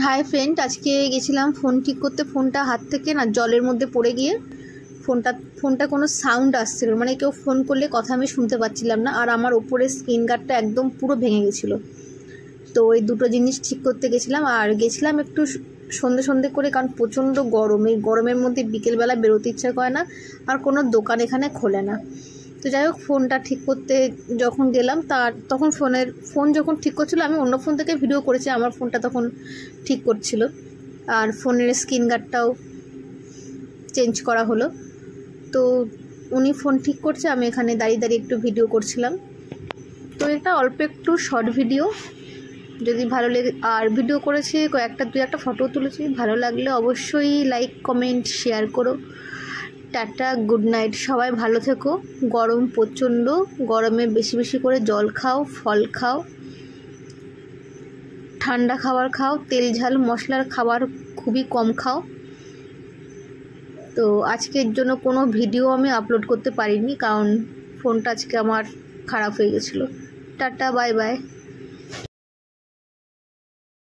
Hi friend, আজকে গেছিলাম phone ঠিক করতে। ফোনটা হাত থেকে না জলের মধ্যে পড়ে গিয়ে ফোনটা কোনো সাউন্ড আসছিল, মানে কেউ ফোন করলে কথা আমি শুনতে পাচ্ছিলাম না। আর আমার ওপরের স্ক্রিন গার্ডটা একদম পুরো ভেঙে গেছিলো। তো এই দুটো জিনিস ঠিক করতে গেছিলাম। আর গেছিলাম একটু সন্ধে করে, কারণ প্রচণ্ড গরম। এই গরমের মধ্যে বিকেলবেলা বেরোতে ইচ্ছা করে না, আর কোনো দোকান এখানে খোলে না। তো যাই হোক, ফোনটা ঠিক করতে যখন গেলাম তখন ফোন যখন ঠিক করছিল, আমি অন্য ফোন থেকে ভিডিও করেছি, আমার ফোনটা তখন ঠিক করছিল। আর ফোনের স্ক্রিন গার্ডটাও চেঞ্জ করা হলো। তো উনি ফোন ঠিক করছে, আমি এখানে দাঁড়িয়ে একটু ভিডিও করছিলাম। তো এটা অল্প একটু শর্ট ভিডিও, যদি ভালো লেগে, আর ভিডিও করেছি দুই একটা ফটো তুলেছি। ভালো লাগলে অবশ্যই লাইক কমেন্ট শেয়ার করো। টাটা, গুড নাইট, সবাই ভালো থেকো। গরম প্রচণ্ড, গরমে বেশি করে জল খাও, ফল খাও, ঠান্ডা খাবার খাও, তেল ঝাল মশলার খাবার খুবই কম খাও। তো আজকের জন্য কোনো ভিডিও আমি আপলোড করতে পারিনি, কারণ ফোনটা আজকে আমার খারাপ হয়ে গেছিলো। Tata, bye bye.